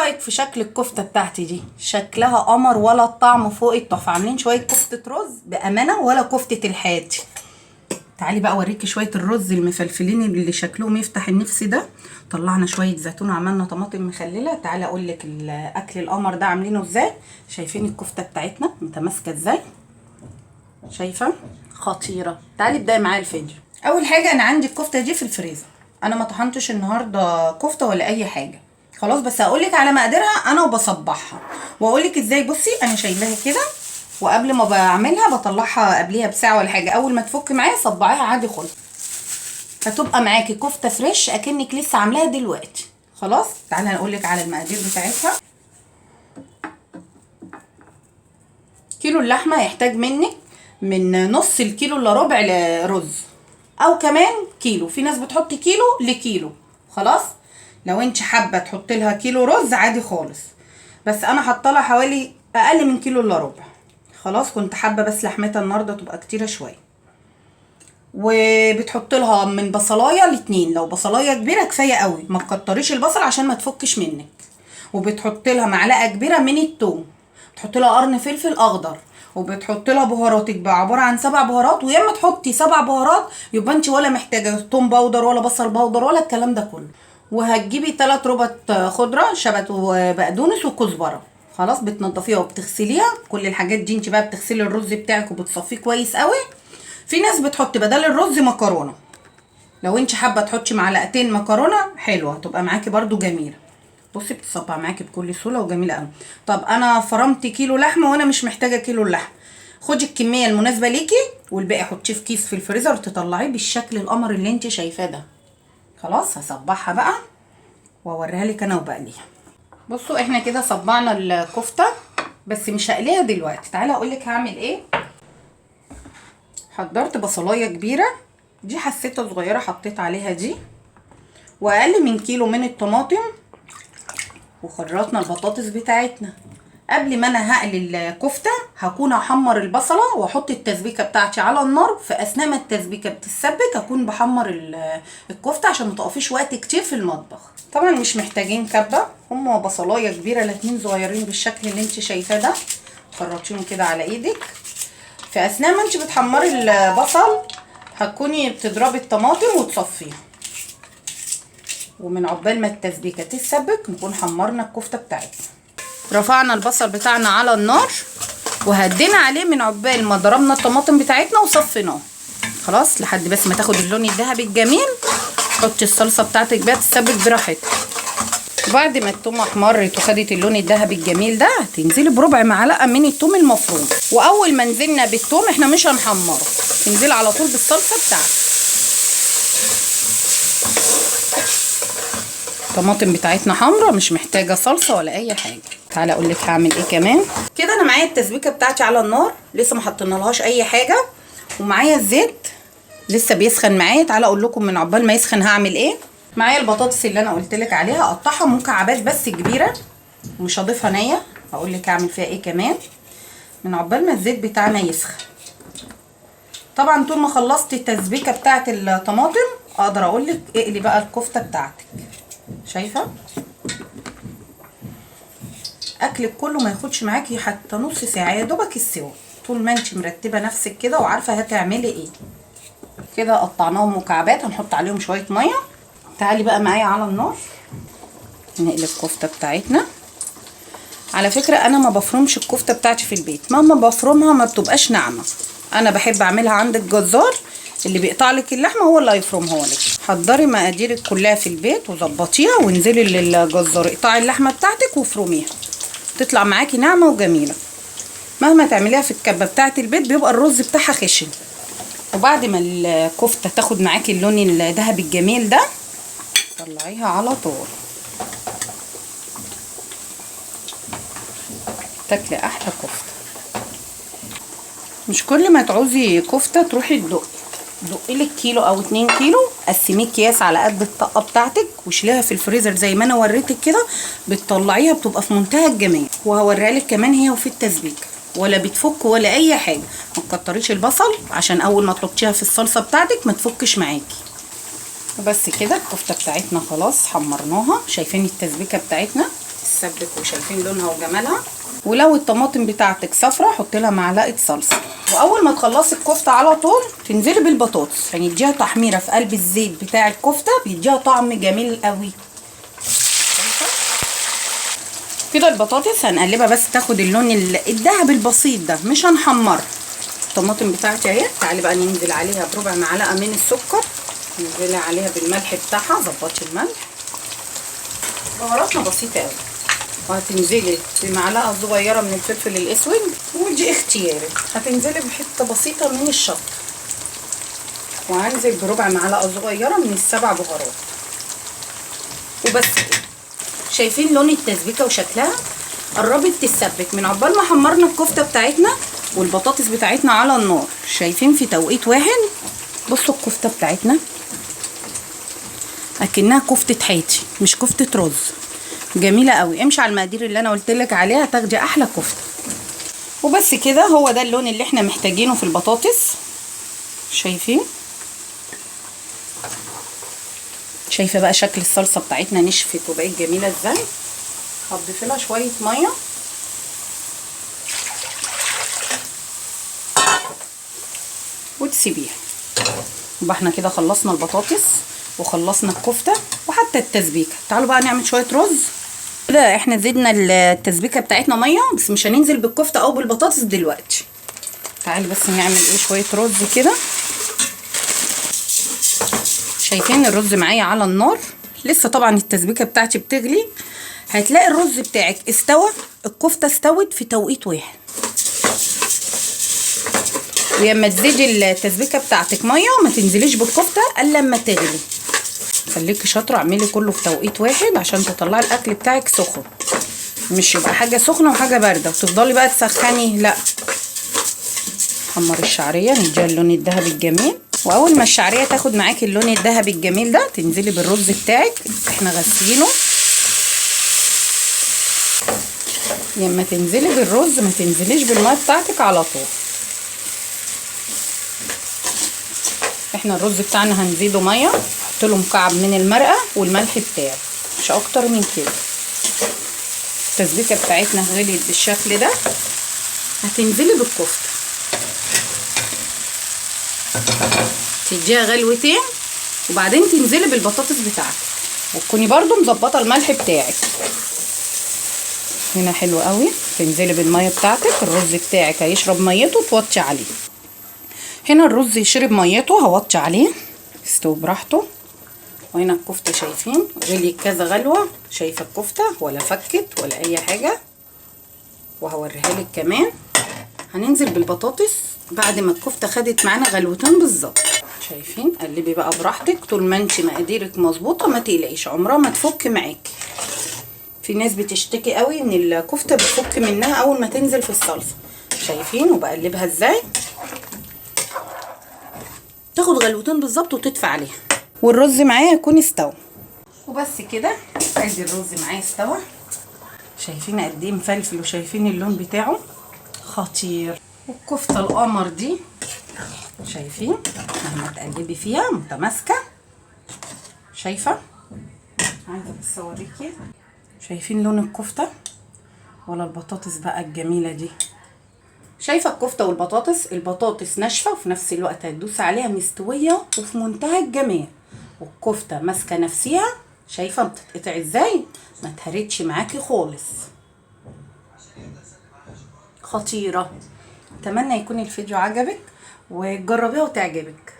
رايك في شكل الكفته بتاعتي دي؟ شكلها قمر ولا الطعم فوق التحفه. عاملين شويه كفته رز بامانه ولا كفته الحاتي. تعالي بقى اوريكي شويه الرز المفلفلين اللي شكلهم يفتح النفس ده. طلعنا شويه زيتون وعملنا طماطم مخلله. تعالي اقول لك الاكل القمر ده عاملينه ازاي. شايفين الكفته بتاعتنا متماسكه ازاي؟ شايفه؟ خطيره. تعالي ابداي معايا الفيديو. اول حاجه انا عندي الكفته دي في الفريزر، انا ما طحنتش النهارده كفته ولا اي حاجه خلاص، بس هقولك على مقاديرها انا وبصبعها واقولك ازاي. بصي انا شايلاها كده، وقبل ما بعملها بطلعها قبليها بساعه ولا حاجه. اول ما تفك معايا صبعيها عادي خالص، هتبقى معاكي كفته فريش اكنك لسه عاملاها دلوقتي. خلاص تعالى هقولك على المقادير بتاعتها. كيلو اللحمه يحتاج منك من نص الكيلو الا ربع رز، او كمان كيلو. في ناس بتحط كيلو لكيلو. خلاص لو انت حابه تحطي لها كيلو رز عادي خالص، بس انا حاطه لها حوالي اقل من كيلو الا ربع. خلاص كنت حابه بس لحمتها النهارده تبقى كتيره شويه. وبتحط لها من بصلايه لاتنين، لو بصلايه كبيره كفايه قوي، ما تكتريش البصل عشان ما تفكش منك. وبتحط لها معلقه كبيره من الثوم، تحط لها قرن فلفل اخضر، وبتحط لها بهاراتك بقى عباره عن 7 بهارات. ويا اما تحطي 7 بهارات يبقى انت ولا محتاجه توم باودر ولا بصل باودر ولا الكلام ده كله. وهتجيبي 3 ربط خضره، شبت وبقدونس وكزبره. خلاص بتنضفيها وبتغسليها. كل الحاجات دي انت بقى بتغسلي الرز بتاعك وبتصفيه كويس قوي. في ناس بتحط بدل الرز مكرونه، لو انت حابه تحطي معلقتين مكرونه حلوه هتبقى معاكي برده جميله. بصي بتصبع معاكي بكل سهوله وجميله قوي. طب انا فرمت كيلو لحمه وانا مش محتاجه كيلو اللحمه، خدي الكميه المناسبه ليكي والباقي حطيه في كيس في الفريزر تطلعيه بالشكل القمر اللي انت شايفاه ده. خلاص هصبعها بقى واوريها لك انا وبقليها. بصوا احنا كده صبعنا الكفته بس مش هقليها دلوقتي. تعالى اقول لك هعمل ايه. حضرت بصلايه كبيره، دي حسيتها صغيره حطيت عليها دي، واقل من كيلو من الطماطم. وخرطنا البطاطس بتاعتنا. قبل ما انا هقلي الكفته هكون احمر البصله واحط التسبيكه بتاعتي على النار. في اثناء ما التسبيكه بتتسبك اكون بحمر الكفته عشان ما تقفيش وقت كتير في المطبخ. طبعا مش محتاجين كبه، هما بصلايه كبيره الاتنين صغيرين بالشكل اللي انت شايفاه ده. تخرطيهم كده على ايدك. في اثناء ما انت بتحمري البصل هتكوني بتضربي الطماطم وتصفيها، ومن عقبال ما التسبيكه تتسبك نكون حمرنا الكفته بتاعتنا. رفعنا البصل بتاعنا على النار وهدينا عليه من عقبال ما ضربنا الطماطم بتاعتنا وصفيناه. خلاص لحد بس ما تاخد اللون الذهبي الجميل. حطي الصلصه بتاعتك بقى تتسبك براحتك. وبعد ما التوم احمرت وخدت اللون الذهبي الجميل ده هتنزلي بربع معلقه من التوم المفروم. واول ما نزلنا بالتوم احنا مش هنحمره، تنزلي على طول بالصلصه بتاعتك. الطماطم بتاعتنا حمرا مش محتاجه صلصه ولا اي حاجه. تعالى اقول لك هعمل ايه كمان. كده انا معايا التسبيكه بتاعتي على النار لسه ما حطينالهاش اي حاجه، ومعايا الزيت لسه بيسخن معايا. تعالى اقول لكم من عقبال ما يسخن هعمل ايه. معايا البطاطس اللي انا قلت لك عليها، اقطعها مكعبات بس كبيره، مش هضيفها نيه. هقول لك هعمل فيها ايه كمان من عقبال ما الزيت بتاعنا يسخن. طبعا طول ما خلصت التسبيكه بتاعت الطماطم اقدر اقول لك اقلي بقى الكفته بتاعتك. شايفه اكلك كله ما ياخدش معاكي حتى نص ساعه، يا دوبك السوا، طول ما انت مرتبه نفسك كده وعارفه هتعملي ايه. كده قطعناهم مكعبات، هنحط عليهم شويه ميه. تعالي بقى معايا على النار نقلب الكفته بتاعتنا. على فكره انا ما بفرمش الكفته بتاعتي في البيت، مهما بفرمها ما بتبقاش ناعمه. انا بحب اعملها عند الجزار اللي بيقطع لك اللحمه هو اللي هيفرمها لك. حضري مقاديرك كلها في البيت وظبطيها وانزلي للجزار اقطعي اللحمه بتاعتك وافرميها، تطلع معاكي ناعمه وجميله. مهما تعمليها في الكبه بتاعت البيت بيبقى الرز بتاعها خشن. وبعد ما الكفته تاخد معاكي اللون الذهبي الجميل ده طلعيها على طول، تاكلي احلى كفته. مش كل ما تعوزي كفته تروحي تدقي لك كيلو او 2 كيلو، قسميه اكياس على قد الطاقه بتاعتك وشيليها في الفريزر زي ما انا وريتك كده. بتطلعيها بتبقى في منتهى الجمال. وهوريها لك كمان هي وفي التسبيكه ولا بتفك ولا اي حاجه. ما تكتريش البصل عشان اول ما تحطيها في الصلصه بتاعتك ما تفكش معاكي. وبس كده الكفته بتاعتنا خلاص حمرناها. شايفين التسبيكه بتاعتنا تتسبك، وشايفين لونها وجمالها. ولو الطماطم بتاعتك صفرة حط لها معلقه صلصه. واول ما تخلصي الكفته على طول تنزلي بالبطاطس، يعني اديها تحميره في قلب الزيت بتاع الكفته، بيديها طعم جميل قوي. كده البطاطس هنقلبها بس تاخد اللون الذهبي البسيط ده، مش هنحمرها. الطماطم بتاعتي اهي، تعالي بقى ننزل عليها بربع معلقه من السكر، ننزل عليها بالملح بتاعها، ظبطي الملح. بهاراتنا بسيطه قوي. وهتنزلي بمعلقه صغيره من الفلفل الاسود، ودي اختياري. هتنزلي بحته بسيطه من الشطه، وهنزل بربع معلقه صغيره من السبع بهارات، وبس كده. شايفين لون التسبيكه وشكلها؟ قربت تتسبك من عقبال ما حمرنا الكفته بتاعتنا والبطاطس بتاعتنا على النار. شايفين في توقيت واحد. بصوا الكفته بتاعتنا اكنها كفته حياتي مش كفته رز، جميله قوي. امشي على المقادير اللي انا قلت لك عليها تاخدي احلى كفته. وبس كده، هو ده اللون اللي احنا محتاجينه في البطاطس. شايفين؟ شايفه بقى شكل الصلصه بتاعتنا نشفت وبقت جميله ازاي. هضيف لها شويه ميه وتسيبيها. يبقى احنا كده خلصنا البطاطس وخلصنا الكفته وحتى التسبيكه. تعالوا بقى نعمل شويه رز. كده احنا زدنا التسبيكه بتاعتنا ميه، بس مش هننزل بالكفته او بالبطاطس دلوقتي. تعالي بس نعمل شويه رز كده. شايفين الرز معايا على النار لسه، طبعا التسبيكه بتاعتي بتغلي. هتلاقي الرز بتاعك استوى، الكفته استوت في توقيت واحد. ولما تزيدي التسبيكه بتاعتك ميه ما تنزليش بالكفته الا لما تغلي. خليكي شاطره، اعملي كله في توقيت واحد عشان تطلعي الاكل بتاعك سخن، مش يبقى حاجه سخنه وحاجه بارده وتفضلي بقى تسخني. لا، حمري الشعريه نديها اللون الذهبي الجميل. واول ما الشعريه تاخد معاكي اللون الذهبي الجميل ده تنزلي بالرز بتاعك احنا غسلينه. لما تنزلي بالرز ما تنزليش بالميه بتاعتك على طول. احنا الرز بتاعنا هنزيده ميه، نحط له مكعب من المرقه والملح بتاعه، مش اكتر من كده. التسبيكه بتاعتنا غليت بالشكل ده. هتنزلي بالكفته تديها غلوتين، وبعدين تنزلي بالبطاطس بتاعتك، وتكوني برضو مظبطه الملح بتاعك. هنا حلو قوي. تنزلي بالميه بتاعتك، الرز بتاعك هيشرب ميته توطي عليه. هنا الرز يشرب ميته هوطي عليه يستوي براحته. وهنا الكفته شايفين غليت كذا غلوه. شايفه الكفته ولا فكت ولا اي حاجه. وهوريها لك كمان. هننزل بالبطاطس بعد ما الكفته خدت معانا غلوتين بالظبط. شايفين؟ قلبي بقى براحتك طول ما انت مقاديرك مظبوطه، ما تقلقيش عمرها ما تفك معاكي. في ناس بتشتكي قوي ان الكفته بتفك منها اول ما تنزل في الصلصه. شايفين؟ وبقلبها ازاي تاخد غلوتين بالظبط وتدفع عليها. والرز معايا يكون استوى. وبس كده، ادي الرز معايا استوى. شايفين قد ايه مفلفل، وشايفين اللون بتاعه خطير. والكفته القمر دي شايفين لما تقلبي فيها متماسكه. شايفه؟ عايزه بس اوريكي. شايفين لون الكفته ولا البطاطس بقى الجميله دي؟ شايفه الكفته والبطاطس، البطاطس ناشفه وفي نفس الوقت هتدوس عليها مستويه وفي منتهى الجمال، والكفته ماسكه نفسها. شايفه بتتقطع ازاي؟ ما تهرتش معاكي خالص، خطيره. اتمنى يكون الفيديو عجبك وتجربيها وتعجبك.